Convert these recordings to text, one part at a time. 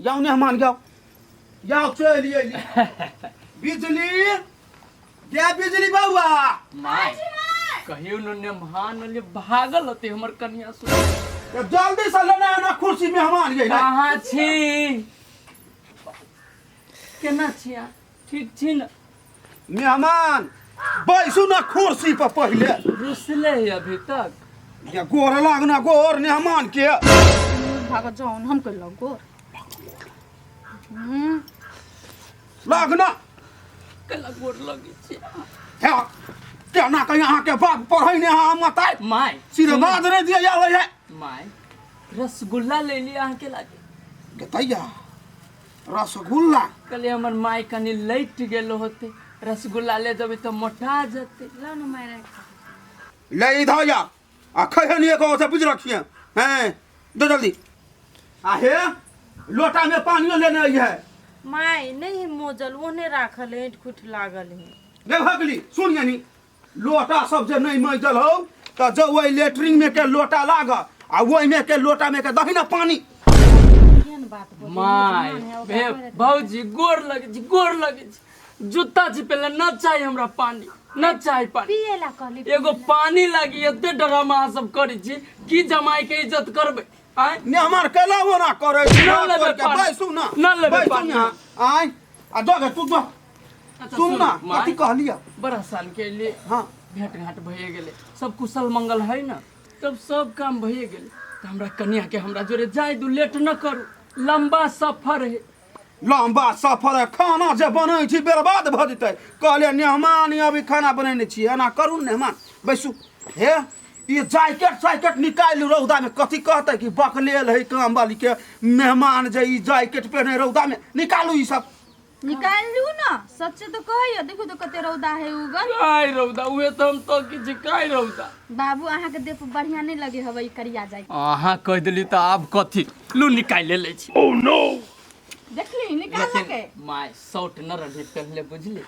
जाओ मेहमान जाओ जाओ चलिए बिजली क्या बिजली बउआ माय कहियो न मेहमान ले भागल होते हमर कन्या सु जल्दी से लेना है ना कुर्सी मेहमान ये कहाँ छी केना छिया ठीक छी न मेहमान बैसू ना कुर्सी पर पहले रुसले है अभी तक ये गोर लागना गोर मेहमान के भाग जाओ हम कर लो गोर लागना कला गोर लगी छी क्या क्या ना कहीं यहाँ के बात पढ़े ने हाँ मताई माय सीधे बात नहीं दिया जावे है माय रसगुल्ला ले लिया के लागे गतैया रसगुल्ला कल हमर माय कनी लेट गेलो होते रसगुल्ला ले जबे तो मोटा जते लो न मारे ले इधर जा आ खहनी को से बुझ रखिए हैं दो जल्दी आहे लोटा में पानी लेने आई है माय नहीं मोजल ओने राखल है खुट लागल है ले भगली सुन यानी लोटा सब जे नहीं मजल हो तो जो वही लेटरिंग में के लोटा लाग आ वही में के लोटा में के दही ना पानी केन बात बोली माय बे भौजी गोर लगे छी जूता छी पहले न चाहिए हमरा पानी न चाहिए पानी पिएला कहली एगो पानी लागी एते ड्रामा सब करी छी की जमाई के इज्जत करबे आय ने हमार केला वो ना करे ना लेबे पानी। बैसू ना ना लेबे बैसू पानी। यहाँ आय आ दोगे तू दो सुन ना कथी कहलिया बड़ा साल के लिए हाँ भेंट घाट भइए गेले सब कुशल मंगल है ना तब सब काम भइए गेले त हमरा कन्या के हमरा जोरे जाय दू लेट न करू लंबा सफर है लंबा सफर है खाना जे बनै छी बर्बाद भ जेतै कहले मेहमान अभी खाना बनेने छी एना करू मेहमान बैसू हे ये जैकेट निकाल रौदा में कथी कहते कि बकलेल है काम वाली के मेहमान जे ई जैकेट पहने रौदा में निकालू ई सब निकाल लू ना सच तो कहियो देखो तो कते रौदा है उगल काय रौदा उहे त हम तो कि जे काय रौदा बाबू अहाँ के देख बढ़िया नहीं लगे हवई करिया जाय अहाँ कह देली त आब कथी लू निकाल ले छी ओह नो देखली निकाल के माय शर्ट न रहे पहले बुझली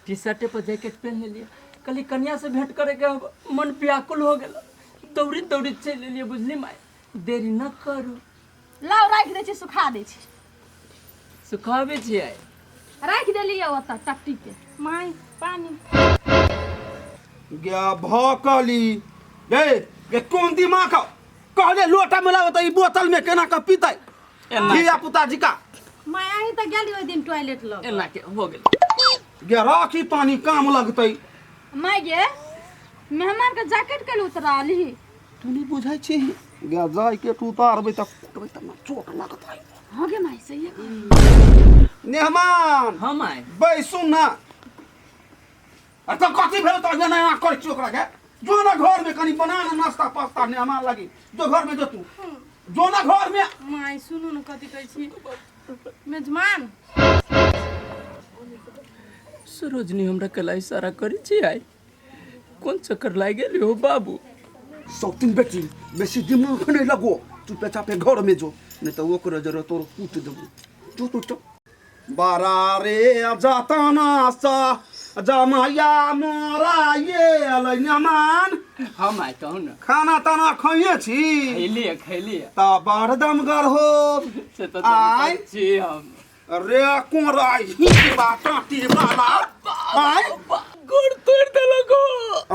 टी शर्ट पर जैकेट पहन लिया कल कन्या से भेंट करे के मन व्याकुल हो गेल दौड़ी चल लिए बुझली माय देरी न करू लाओ राख दे छी सुखा दे छी सुखावे छियै राख देलिए ओत टट्टी के माय पानी गया भकली ये कौन दिमाग हो कहले लोटा में लाओ त ई बोतल में केना का पीतै धिया पुता जी का माय आई त गेली ओइ दिन टॉयलेट लग एना के हो गेल गया राखी पानी काम लगतै माय गे मेहमान के जैकेट के उतराली तू नहीं बुझाई छी गया जैकेट उतारबै त कुटबै त चोट लगतै हो गे माय सही मेहमान हम आए बैसू ना आ तो कथी भेल त जना कर छी ओकरा के जो ना घर में कनी बना ना नाश्ता पास्ता मेहमान लगी जो घर में जो तू जो ना घर में माय सुनु न कथी कहै छी मेजमान सरोजनी हमरा कला इशारा करी छी आई कौन चक्कर लाग गेल हो बाबू सौतीन बेटी बेसी दिमाग नहीं लगो चुपे चापे घर में जो नहीं तो ओकरा जरा तोर कूट देबो जो तो बारा रे जाताना सा जमाया मोरा ये अलैमान हम आए कहू न खाना ताना खइए छी खैलिए ता बाढ़ दमगर हो से तो आय छी हम रे कोरा ही टाटी वाला आय गोड़ तोड़ देलको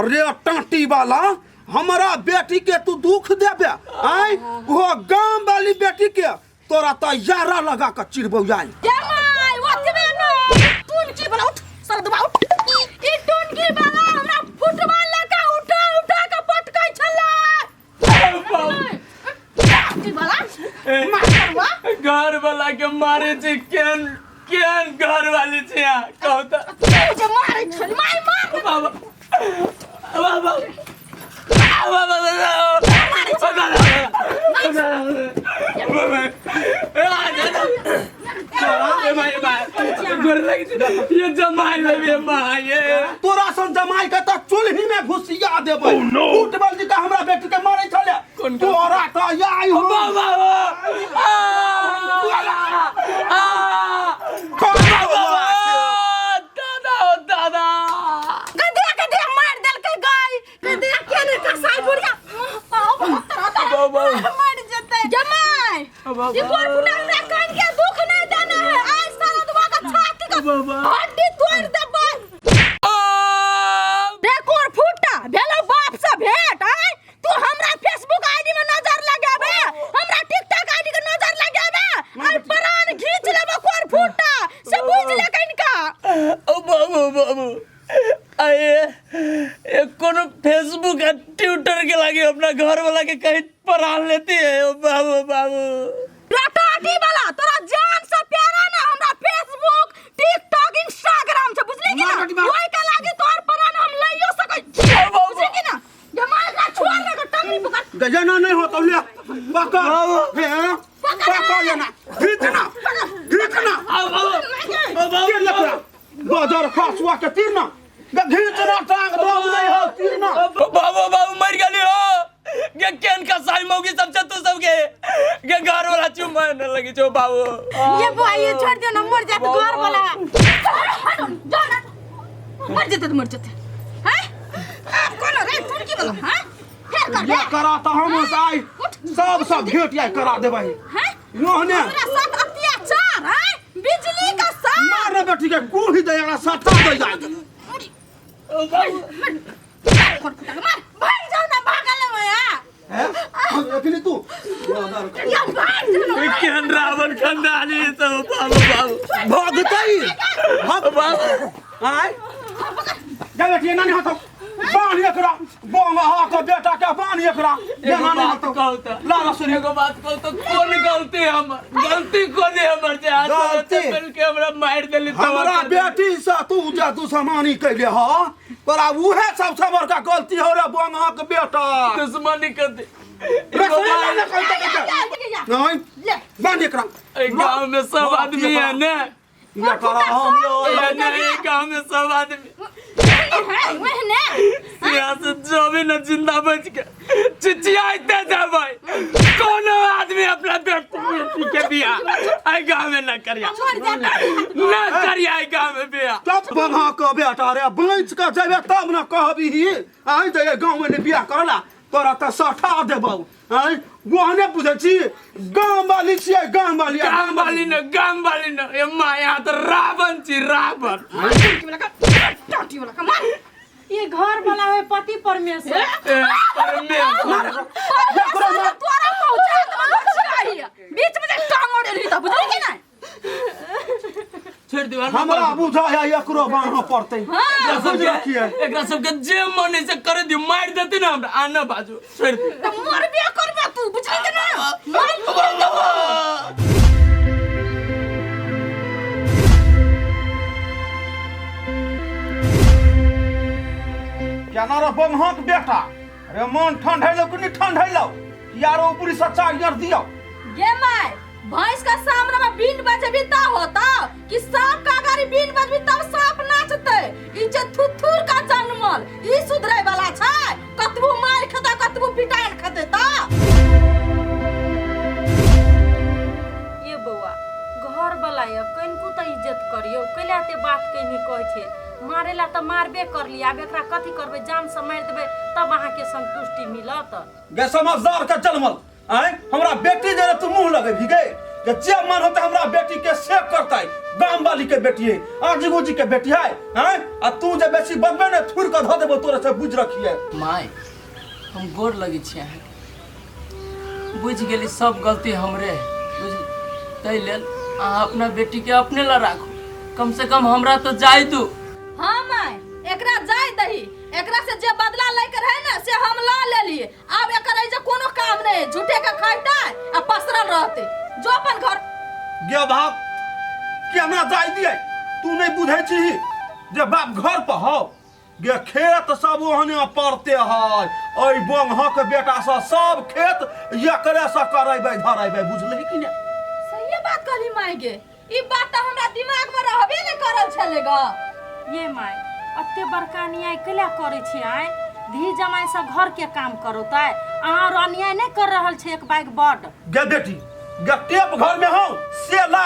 रे टाटी वाला हमारा बेटी के तू दुख देबे आय वो गांव वाली बेटी के तोरा त यारा लगा के चिरबौ जाय जमाई ओतबे न टून की बला उठ सर दबा उठ ई टून की बला हमरा फुटबॉल लगा उठा के पटकै छला की बला मारवा घर वाला के मारे छी केन घर वाली छी कहू त जे मारै छल मार बाबा बाबा ये जमाई तोरा सन जमाई के त चुल्ही में घुसिया देबै फुटबॉल जी का हमरा बेटी के मारै छले तोरा त याई हो दादा गदे मार देल के गाय गदे केने कसाई बुढ़िया मार जते जमाई ये बोल पुना हमरा कान के दुख नहीं ये कोनो फेसबुक और ट्विटर के लागे अपना घर वाला के कहीं पढ़ा लेती है ओ बाबू बाबू रटाटी वाला तोरा जान से प्यारा ना हमरा फेसबुक टिकटॉक इंस्टाग्राम से बुझली कि ना कोई के लागे तोर पर ना हम लइयो सकै बुझली कि ना जमाल का छोड़ दे के टंगनी पकड़ गजना नहीं हो तो ले पकड़ हे पकड़ लेना खींचना के लकड़ा बाजार खासवा के तीरना खींचना टांग दो नहीं हो तीरना बाबू बाबू मर गली हो के केन का साई मौगी सब तू सब के घर वाला चुम्मा न लगी जो बाबू ये भाई ये छोड़ दे ना मर जात घर वाला जा ना मर जाते हैं कौन रे तू की बोल हैं फेर कर ये करा तो हम साई सब भेटिया करा देबै हैं योने तेरा साथ अत्याचार है बिजली का साथ मारे बेटी के कुही दे यार सटा दे जाए ओ बाबू मार भाग जाओ ना भागल में हैं हम अकेले तू या भाग जाओ केन रावण खंडाली तो बाबू भागतई भाग आय जा बेटी ना नहीं होतो बाण एकरा बोंगा हा के बेटा के बाण एकरा एगो बात कहू तो लाला सुनी एगो बात कहू तो कौन गलती हमर गलती कोने हमर जे हाथ गलती? मिल के हमरा मार देली तो हमरा बेटी से तू जा दुश्मनी कैले ह पर उहे सबसे बड़का गलती हो रे बोंगा के बेटा दुश्मनी कर दे नहीं बाण एकरा गांव में सब आदमी है ना ये करा हम ये नहीं गांव में सब आदमी यहाँ से जो भी न जिंदा बच के चिचियाते थे भाई कोनो आदमी अपना बेटी के बिया आई गांव में न करिया गांव में बिया तब बना के बेटा रे बंच के जेबे तब न कहबी आई जे गांव में बियाह करला तोरा त सठा देबौ आई वहने बुझै छी गांव वाली छियै गांव वाली न ये मां यहाँ तो रावण छी रावण ये घर वाला है पति परमेश्वर बीच में टांग ओढ़ ली त बुझली कि ना छोड़ दीवार हमरा बुझाया एकरो बांधा पड़तै एकरा सबके जे मन से कर दी मार देते ना हमरा आना बाजू छोड़ दे त मर बिया करबे तू बुझली कि ना क्या ना रे बंधा के बेटा रे मन ठंडैलो कि नहीं ठंडैलो यारो ऊपरी सच्चा यार दियो ये माय भैंस का सामने में बीन बजे भी ता होता कि सांप का गाड़ी बीन बजबी तब सांप नाचते ई जे थुथुर का जन्मल ई सुधरे वाला छै कतबो मार खता कतबो पिटान खते ता ये बउआ घर वाला ये कनको त इज्जत करियो कैलाते बात कइनी कहै छै मारेला त मारबे कर लिया अब एकरा कथि करबे जान से मार देबे तब अहाँ के संतुष्टि मिलत गे समझदार का जन्मल आय हमरा बेटी जे तू मुंह लगे भी गए कि जे मन होता हमरा बेटी के सेव करता गांव वाली के बेटी है आजीगो जी के बेटी है हैं आ तू जे बेसी बदबे ने थुर के ध देबो तोरे से बुझ रखिए माय हम गोर लगी छी अहाँ बुझ गेली सब गलती हमरे बुझ तै लेल अहाँ अपना बेटी के अपने ला राखू कम से कम हमरा तो जाय दू हां माय एकरा जाय दही एकरा से जे बदला लेकर है ना से हम ला लेलिए अब एकर जे कोनो काम नहीं झूठे के खाइता आ पसरल रहते जो अपन घर गे बाप केना जाय दिए तू नहीं बुझै छी जे बाप घर पर हो गे खेत सब ओहने पड़ते है ओइ बंघ के बेटा से सब खेत एकरे से करैबे धरैबे बुझलही कि नहीं सही बात कहली माय गे ई बात त हमरा दिमाग में रहबे नहीं करल छलेगा ये माय अत्ते बड़का न्याय केला करे छी आय धी जमाई सब घर के काम करोता अहाँ अन्याय नहीं कर रहल छे एक बाइक बड गे बेटी गे टेप घर में हो से ला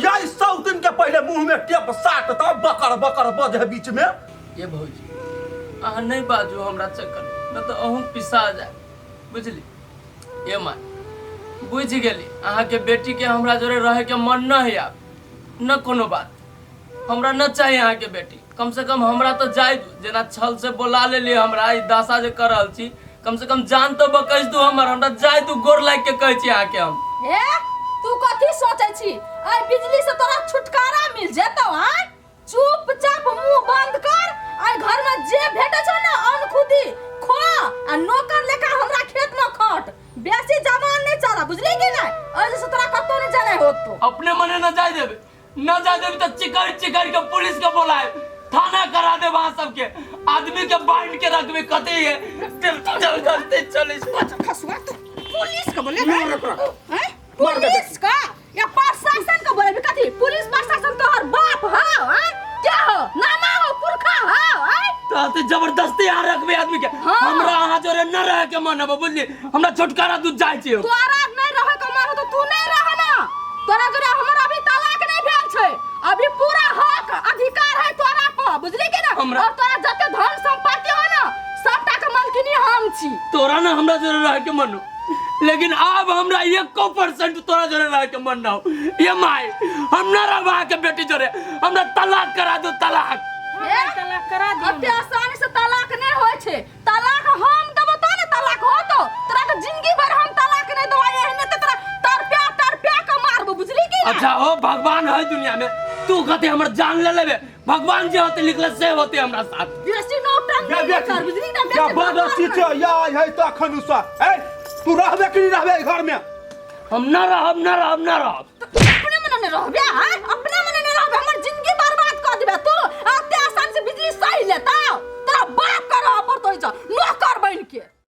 यही 100 दिन के पहले मुंह में टेप साट तब बकर बकर बजे बीच में ये भौजी अहाँ नहीं बाजू हमरा चक्कर न तो अहूँ पिसा जाए बुझली ये माय बुझ गेली अहाँ के बेटी के हमरा जोरे रहे के मन न है आब न कोनो बात हमरा न चाहिए अहाँ के बेटी कम से कम हमरा तो जाय दू जेना छल से बोला ले हमरा ई दासा जे कर रहल छी कम से कम जान तो बकैस दू हमरा जाय दू गोर लाग के कहै छी अहाँ के हम हे तू कथि सोचै छी आई बिजली से तोरा छुटकारा मिल जेतौ हां चुपचाप मुंह बंद कर आई घर में वजह से तोरा कतो नहीं जाने हो तो अपने मने न जाए देबे न जाए देबे तो चिकर चिकर के पुलिस के बोलाए थाना करा दे वहां सबके आदमी के बांध के रखबे कते है चल करते चले खसुआ तो पुलिस का बोले हैं पुलिस का या प्रशासन का बोले कथी पुलिस प्रशासन तो हर बाप हो हैं क्या हो नामा हो पुरखा हो हैं तो जबरदस्ती यहाँ रखबे आदमी के हमरा यहाँ जोरे न रहे के मन है बुझली हमरा छुटकारा दूध जाय छै तोरा नहीं रहे के मन हो तो तू नहीं रह ना तोरा जोरे हमर अभी तलाक नहीं भेल छै अभी पूरा हक अधिकार है तोरा पर बुझली कि ना और तोरा जते धन संपत्ति हो ना सबटा के मालकिनी हम छी तोरा ना हमरा जोरे रहे के मन लेकिन अब हमरा 1% तोरा जोरे रहे के मन ना हो ये माई हम ना रहबा के बेटी जोरे हमरा तलाक करा दो तलाक तलाक करा दी अते आसानी से तलाक नहीं होय छै तलाक हम देबो तो ना तलाक हो तो तोरा के जिंदगी भर हम तलाक नहीं दो एहने ते तोरा तरप्या के मारबो बुझली कि अच्छा हो भगवान है दुनिया में तू कहते हमर जान ले लेबे भगवान जे होते लिखले से होते हमरा साथ बेसी नौटंकी कर बुझली ना क्या बात है या है तो खनुसा ए तू रहबे कि नहीं रहबे घर में हम ना रहब अपने मन में रहबे हां